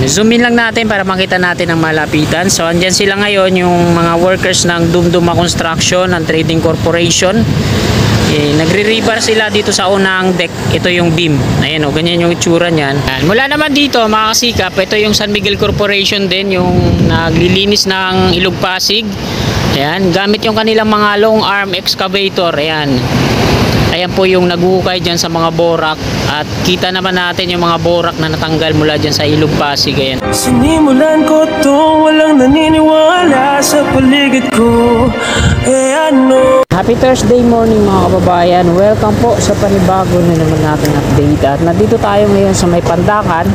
Zoom in lang natin para makita natin ang malapitan. So andyan sila ngayon, yung mga workers ng Dumduma Construction and Trading Corporation. Nagre-rebar sila dito sa unang deck. Ito yung beam. Ayan o, ganyan yung itsura niyan. Mula naman dito mga kasikap, ito yung San Miguel Corporation din, yung naglilinis ng Ilog Pasig. Ayan, gamit yung kanilang mga long arm excavator. Ayan. Ayan po yung naguhukay dyan sa mga borak. At kita naman natin yung mga borak na natanggal mula dyan sa Ilog Pasig. Ayan. Sinimulan ko to, walang naniniwala sa paligid ko. Happy Thursday morning mga kababayan. Welcome po sa panibago na naman natin update. At nandito tayo ngayon sa may Pandakan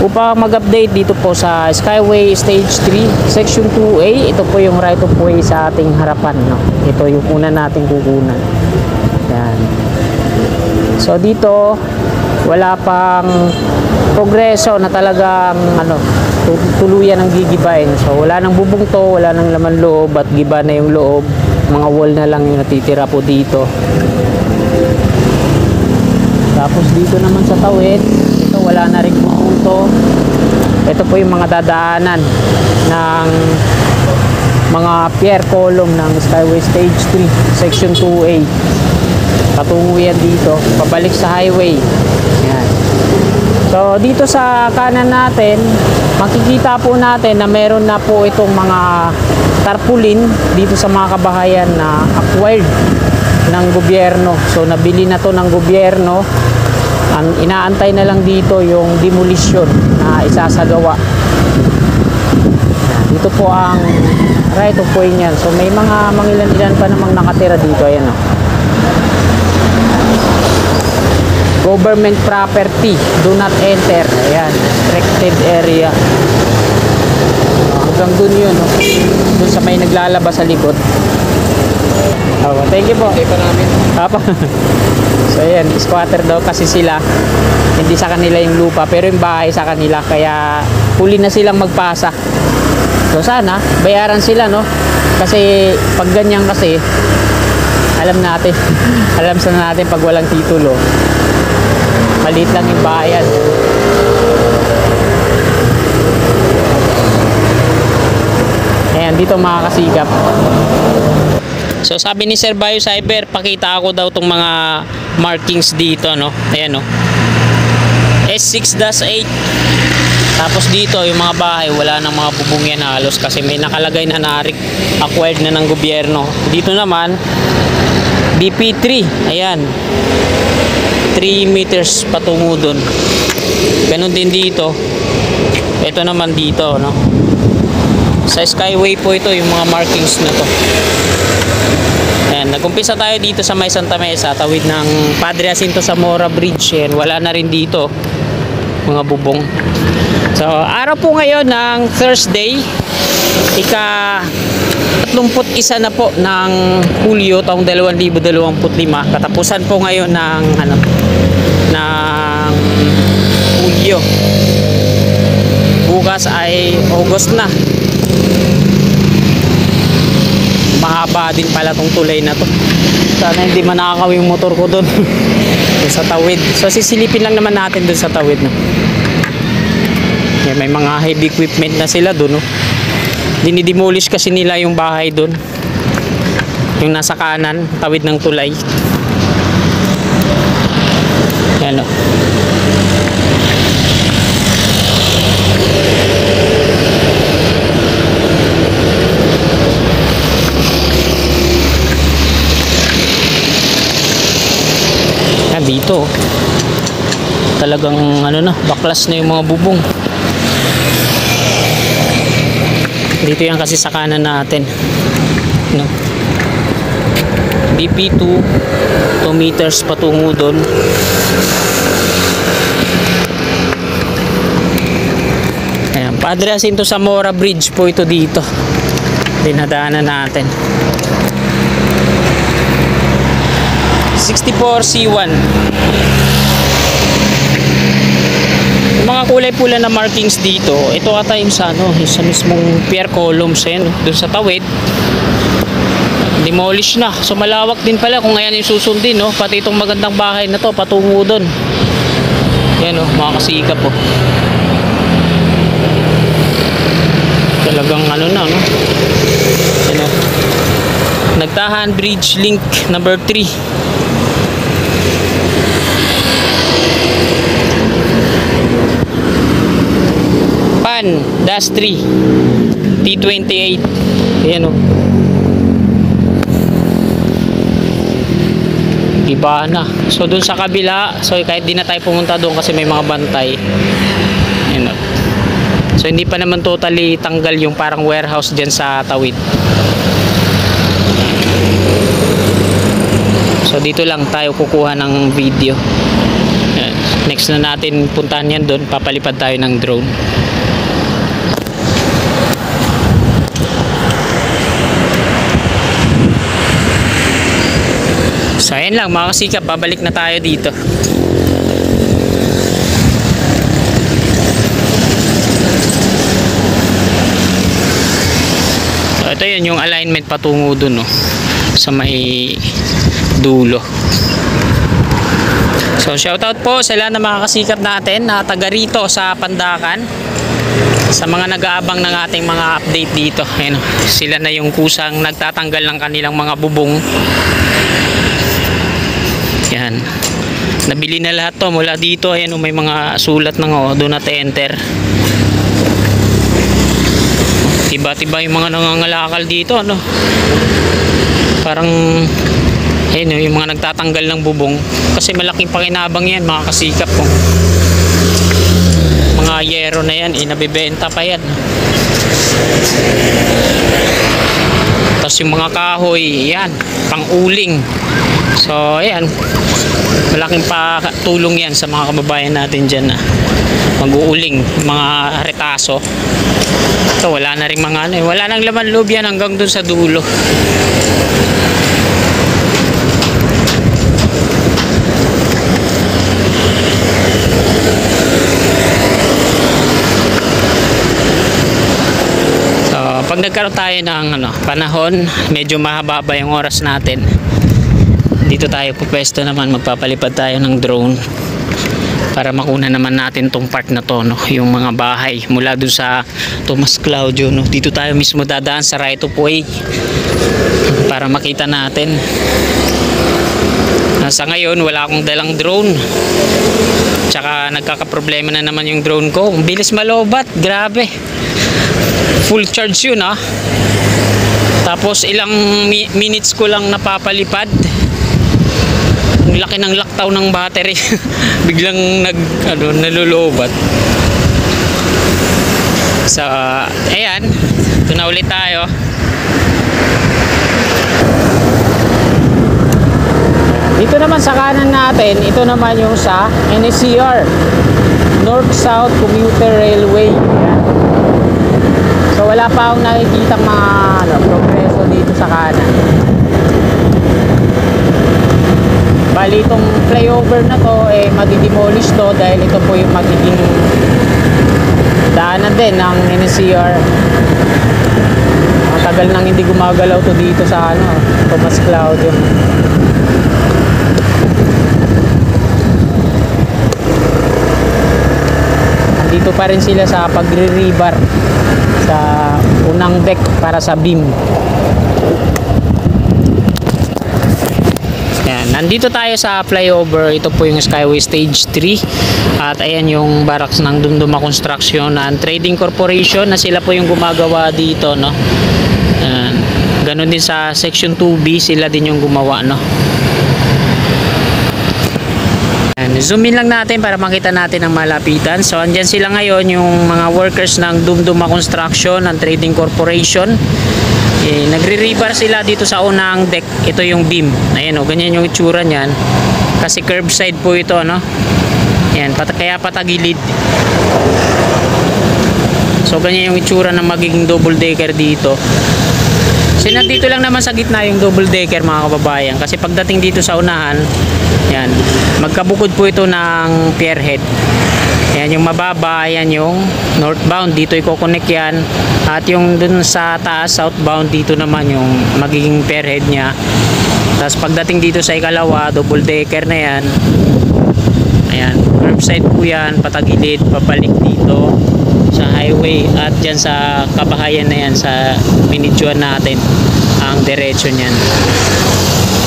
upang mag-update dito po sa Skyway Stage 3 Section 2A. Ito po yung right of way sa ating harapan, no? Ito yung una nating kukunan. Yan. So dito wala pang progreso na talagang tuluyan ng gigibain. So wala nang bubong to, wala nang laman loob at giba na yung loob. Mga wall na lang yung natitira po dito. Tapos dito naman sa tawid, ito wala na rin bubong to. Ito po yung mga dadaanan ng mga pier column ng Skyway Stage 3 Section 2A. Patungo yan dito, pabalik sa highway. Yan. So dito sa kanan natin, makikita po natin na meron na po itong mga tarpaulin dito sa mga kabahayan na acquired ng gobyerno. So nabili na to ng gobyerno. Ang inaantay na lang dito yung demolition na isasagawa. Yan. Dito po ang right of way niyan. So may mga mangilan-ilan pa namang nakatira dito. Ayan o. Government property, do not enter. Ayan, restricted area. Hanggang dun yun, no? Dun sa may naglalabas sa likod. Thank you po. Hindi pa namin. Papa. So ayan, squatter daw kasi sila. Hindi sa kanila yung lupa, pero yung bahay sa kanila. Kaya huli na silang magpasa. So sana, bayaran sila, no? Kasi pag ganyan kasi, alam natin, alam sana natin pag walang titulo, maliit lang yung bayan. Ayan, dito mga kasigap. So sabi ni Sir Bayo Cyber, pakita ako daw tong mga markings dito, no? Ayan, no? S6-8. Tapos dito yung mga bahay, wala nang mga bubong yan halos kasi may nakalagay na acquired na ng gobyerno. Dito naman BP3, ayan, 3 meters patungo dun. Ganun din dito. Ito naman dito, no? Sa Skyway po ito yung mga markings na to. Ayan, nag-umpisa tayo dito sa may Santa Mesa, tawid ng Padre Jacinto Zamora Bridge. Ayan, wala na rin dito mga bubong. So araw po ngayon ng Thursday, ika-31 na po ng Hulyo taong 2025. Katapusan po ngayon ng ng Hulyo. Bukas ay August na. Mahaba din pala tong tulay na to. Sana hindi man nakakawi yung motor ko doon. Sa tawid. So sisilipin lang naman natin doon sa tawid, no? Yan, may mga heavy equipment na sila doon, no? Dinidemolish kasi nila yung bahay doon, yung nasa kanan, tawid ng tulay. Yan, no? Yan, dito talagang baklas na yung mga bubong. Dito yan kasi sa kanan natin, no? BP2, 2 meters patungo doon. Ayan, Padre Jacinto Zamora Bridge po ito dito. Dinadaanan natin. 64C1. Yung mga kulay pula na markings dito, ito ata yung sa mismong pier columns, doon sa tawid. Demolish na. So malawak din pala kung ayan yung susundin, no? Pati itong magandang bahay na to patungo doon. Yan, mga kasikap po. Hanggang ano na, no? Ano? Nagtahan Bridge Link number 3. Pan Dash 3 T28. Ayan, oh. Iba na. So dun sa kabila, so kahit di na tayo pumunta doon kasi may mga bantay. Ayan, oh. So hindi pa naman totally tanggal yung parang warehouse dyan sa Tawid. So dito lang tayo kukuha ng video. Ayan. Next na natin puntahan yan doon, papalipad tayo ng drone. So ayan lang mga kasikap, babalik na tayo dito. So ito yun yung alignment patungo dun, no, sa may dulo. So shoutout po sa lahat ng mga kasikap natin na taga rito sa Pandakan, sa mga nag-aabang ng ating mga update dito. Ayan, sila na yung kusang nagtatanggal ng kanilang mga bubong. Yan. Nabili na lahat to mula dito. Ayan, may mga sulat ng do not enter. Tiba-tiba yung mga nangangalakal dito, ano. Parang ayun, yung mga nagtatanggal ng bubong. Kasi malaking pakinabang yan, mga kasikap ko. Mga yero na yan, nabibenta pa yan. Tapos yung mga kahoy, yan, pang-uling. So ayan, malaking tulong yan sa mga kababayan natin dyan na mag-uuling, mga retaso. Ito wala na rin mga ano, wala nang laman loob yan hanggang dun sa dulo. So pag nagkaroon tayo ng panahon, medyo mahaba yung oras natin, dito tayo pupwesto naman, magpapalipad tayo ng drone para makuna naman natin tong part na to, no? Yung mga bahay mula dun sa Tomas Claudio, no? Dito tayo mismo dadaan sa right of way para makita natin. Sa ngayon wala akong dalang drone, tsaka nagkakaproblema na naman yung drone ko. Ang bilis malobat, grabe. Full charge yun, ha. Tapos ilang minutes ko lang napapalipad. Ang laki ng laktaw ng battery. Biglang nalulobat. So ayan, ito na ulit tayo. Dito naman sa kanan natin, ito naman yung sa NSCR, North-South Commuter Railway. Ayan. So wala pa akong nakikita mga progreso dito sa kanan. Bali itong flyover na to madidemolish to dahil ito po yung magiging daanan din ng NSCR. Matagal nang hindi gumagalaw to dito sa Tomas Claudio. Dito pa rin sila sa pagre-rebar sa unang deck para sa beam. Yan, nandito tayo sa flyover. Ito po yung Skyway Stage 3. At ayan yung barracks ng Dumduma Construction and Trading Corporation na sila po yung gumagawa dito, no. Yan. Ganon din sa Section 2B, sila din yung gumawa, no. Zoom in lang natin para makita natin ang malapitan. So andyan sila ngayon, yung mga workers ng Dumduma Construction and Trading Corporation. Nagre-rebar sila dito sa unang deck. Ito yung beam. Ayan, ganyan yung itsura niyan. Kasi curbside po ito, no. Ayan, kaya patagilid. So ganyan yung itsura ng magiging double decker dito. So nandito lang naman sa gitna yung double decker, mga kababayan, kasi pagdating dito sa unahan, yan, magkabukod po ito ng pierhead. Yan yung mababa, yan yung northbound, dito i-connect yan. At yung dun sa taas, southbound, dito naman yung magiging pierhead nya. Tapos pagdating dito sa ikalawa, double decker na yan. Ayan, curbside po yan, patagilid, papalik dito. sa highway at dyan sa kabahayan na yan sa binidyoan natin ang diretso niyan.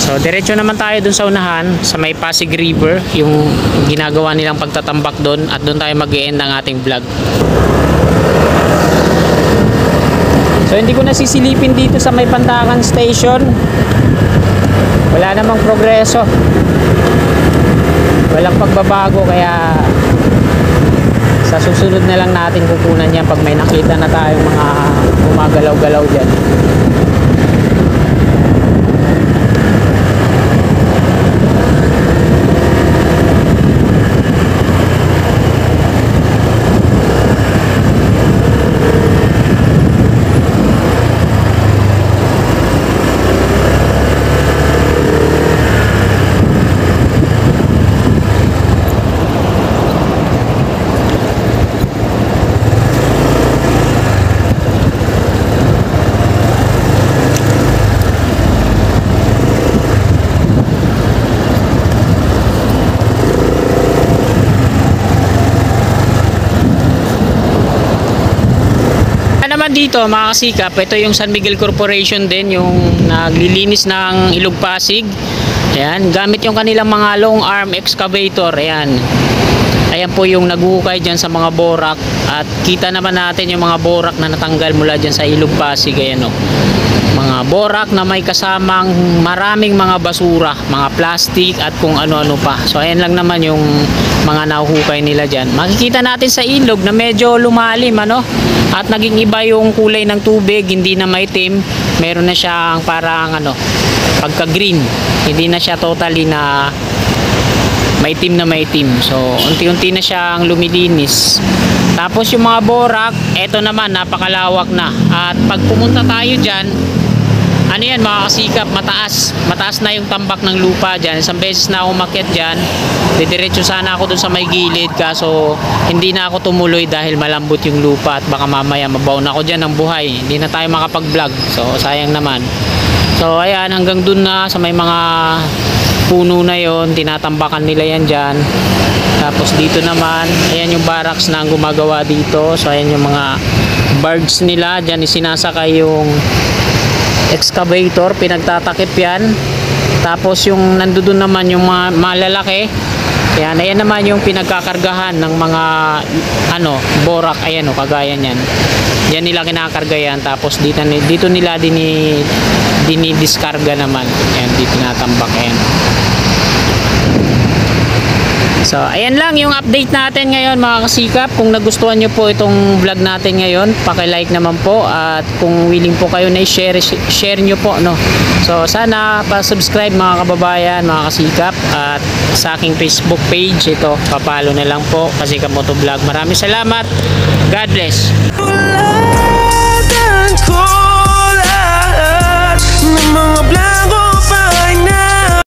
So diretso naman tayo dun sa unahan sa may Pasig River, yung ginagawa nilang pagtatambak doon, at doon tayo mag-e-end ng ating vlog. So hindi ko nasisilipin dito sa may Pandakan Station, wala namang progreso, walang pagbabago, kaya sa susunod na lang natin kukunan yan pag may nakita na tayong mga gumagalaw-galaw dyan. Naman dito mga kasikap, ito yung San Miguel Corporation din, yung naglilinis ng Ilog Pasig. Ayan, gamit yung kanilang mga long arm excavator. Ayan, ayan po yung naghukay dyan sa mga borak, at kita naman natin yung mga borak na natanggal mula dyan sa Ilog Pasig. Ayan o, mga borak na may kasamang maraming mga basura, mga plastic at kung ano-ano pa. So ayan lang naman yung mga nahuhukay nila dyan. Makikita natin sa ilog na medyo lumalim, ano, at naging iba yung kulay ng tubig, hindi na maitim, meron na siyang parang ano, pagka green, hindi na siya totally na maitim na maitim. So unti-unti na siyang lumilinis. Tapos yung mga borak, eto naman napakalawak na, at pag pumunta tayo dyan, ano yan mga kasikap, mataas na yung tambak ng lupa dyan. Isang beses na ako umakyat dyan, didiretso sana ako dun sa may gilid, kaso hindi na ako tumuloy dahil malambot yung lupa at baka mamaya mabaon ako dyan ng buhay, hindi na tayo makapag vlog, so sayang naman. So ayan, hanggang dun na sa may mga puno na yon, tinatambakan nila yan dyan. Tapos dito naman, ayan yung barracks na ang gumagawa dito. So ayan yung mga barge nila, dyan isinasakay yung excavator, pinagtatakip yan. Tapos yung nandoon naman yung mga malalaki, ayan, ayan naman yung pinagkakargahan ng mga ano, borak. Ayan o, kagaya nyan, yan nila kinakarga yan. Tapos dito nila dinidiskarga naman. Ayan, dito tinatambak. Ayan. So ayan lang yung update natin ngayon mga kasikap. Kung nagustuhan nyo po itong vlog natin ngayon, paki-like naman po, at kung willing po kayo na share nyo po, no. So sana pa-subscribe mga kababayan, mga kasikap, at sa aking Facebook page, ito, papalo na lang po, Kasikap Motovlog. Maraming salamat, God bless.